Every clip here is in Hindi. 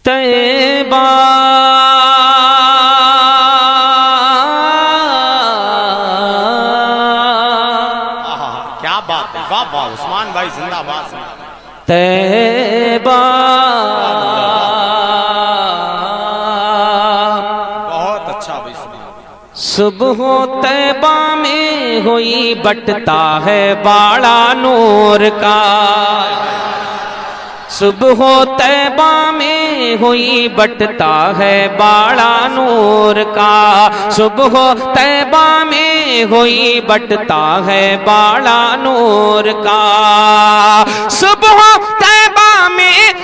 तैबा क्या बात है, वाह वाह उस्मान भाई जिंदाबाद। तैबा बहुत अच्छा भाई। सुबह तैबा में हुई बटता है बाड़ा नूर का। सुबह तैबा में हुई बटता है बाड़ा नूर का। सुबह तैबा में हुई बटता है बाड़ा नूर का। सुबह तैबा में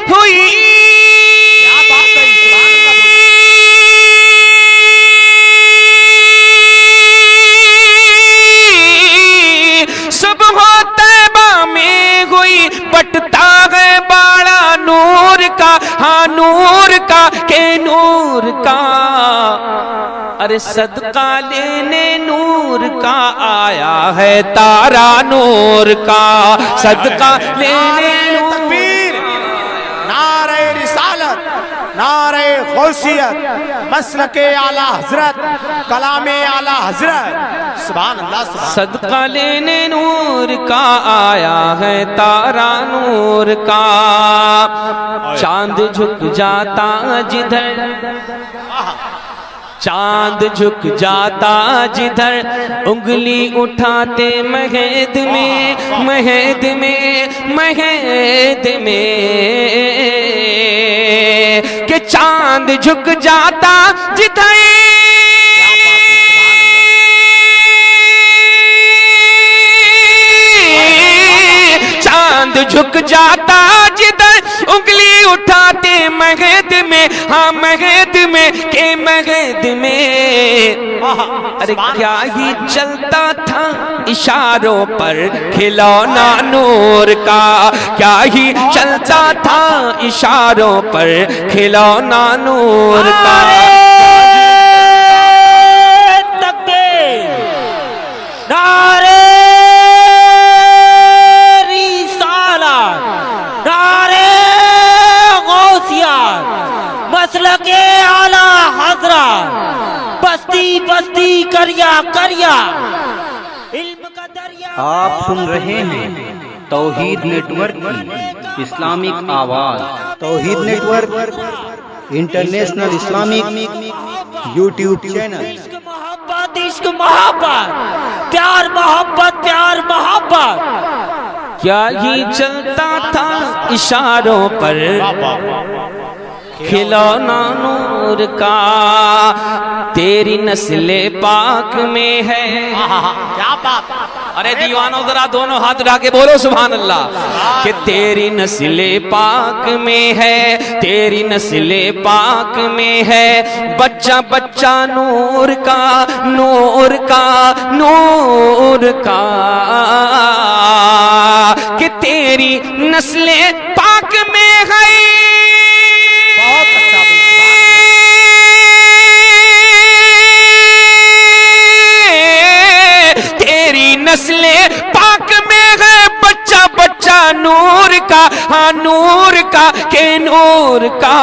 हुई बटता है बाड़ा नूर का। हाँ नूर का के नूर का। अरे सदका लेने नूर का आया है तारा नूर का। सदका लेने तकबीर, नारे रिसालत, नारे गौसियत, मसलके आला हजरत, कलामे आला हजरत। सुभान अल्लाह। सदका लेने नूर का आया है तारा नूर का। चांद झुक जाता जिधर, चांद झुक जाता जिधर, उंगली उठाते महद में, महद में, महद में। कि चांद झुक जाता जिधर, चांद झुक जाता जिधर, उंगली उठाते महद में। हाँ महद में के महद में। अरे क्या ही चलता था इशारों पर खिलौना नूर का। क्या ही चलता था इशारों पर खिलौना नूर का। मसलके आला हजरा, बस्ती बस्ती करिया करिया, इल्म का दरिया। आप सुन रहे हैं तौहीद नेटवर्क की इस्लामिक आवाज। Tauheed network international Islamic YouTube channel. इश्क मोहब्बत, इश्क मोहब्बत, प्यार मोहब्बत, प्यार मोहब्बत। क्या ही चलता था इशारों पर खिलौना नूर का। तेरी नस्ले पाक में है। क्या बात। अरे दीवानों जरा दोनों हाथ उठा के बोलो सुभान अल्लाह। कि तेरी नस्ले पाक में है, तेरी नस्ले पाक में है। बच्चा बच्चा नूर का, नूर का, नूर का। कि तेरी नस्ले पाक में है। नस्ले पाक में है बच्चा बच्चा नूर का। हाँ नूर का के नूर का।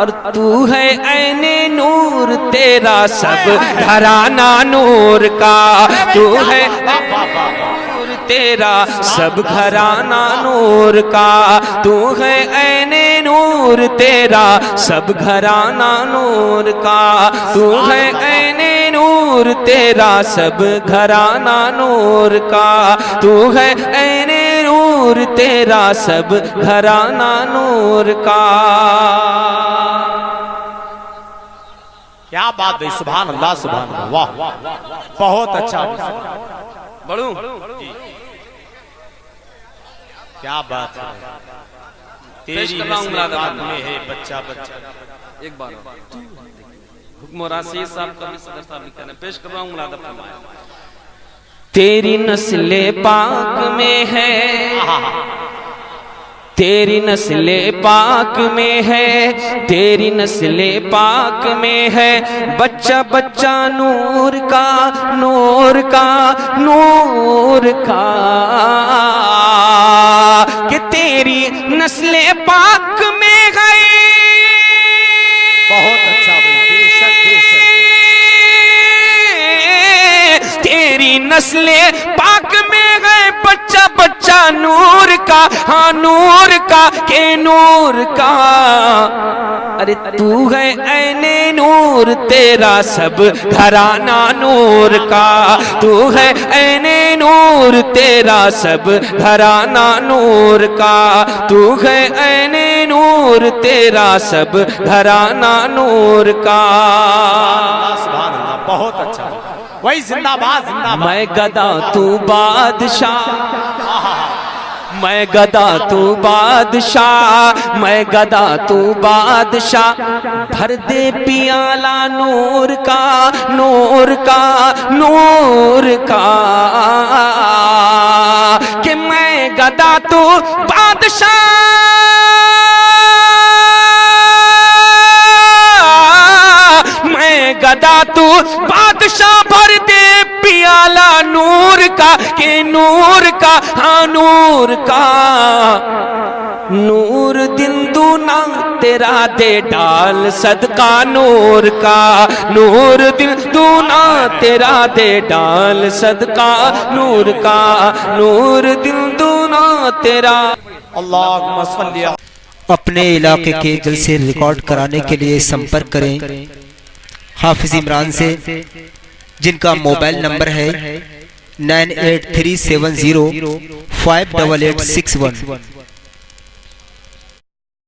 और तू है ऐने नूर, तेरा सब घराना नूर का। तू है नूर, तेरा सब घराना नूर का। तू है ऐने नूर, तेरा सब घराना नूर का। तू है ऐने नूर, तेरा सब घराना नूर का। तू है ऐने नूर, तेरा सब घराना नूर का। क्या बात है, सुभान अल्लाह, सुभान अल्लाह, वाह बहुत अच्छा। बड़ू क्या बात है। तेरी नस्ल में है बच्चा बच्चा। एक बार हुक्म राशि साहब का भी सदर साहब भी कहने पेश कर रहा हूँ मुलादा फरमाया। तेरी नस्ले पाक में है, तेरी नस्ले पाक में है, तेरी नस्ले पाक में है। बच्चा बच्चा नूर का, नूर का, नूर का। कि तेरी नस्ले पाक में है। नस्ले पाक में है बच्चा बच्चा नूर का, हाँ नूर का के नूर का। अरे तू है ऐने नूर तेरा सब घराना नूर का, तू है ऐने नूर तेरा सब घराना नूर का, तू है ऐने नूर तेरा सब घराना नूर का। सुभान अल्लाह, बहुत अच्छा। वही जिंदाबाद जिंदाबाद। मैं गदा तू बादशाह, मैं गदा तू बादशाह, मैं गदा तू बादशाह। भर दे पियाला नूर का, नूर का, नूर का। कि मैं गदा तू बादशाह, मैं गदा तू बादशाह। भर दे पियाला नूर का, के नूर का, हाँ नूर का। नूर दिन दूना तेरा दे डाल सदका नूर का, नूर दिल दूना तेरा दे डाल सदका नूर का, नूर दिल दूना तेरा। अल्लाहुम्मा सल्ली। अपने इलाके के जलसे रिकॉर्ड कराने के लिए संपर्क करें हाफिज इमरान से, जिनका मोबाइल नंबर है 9837058861।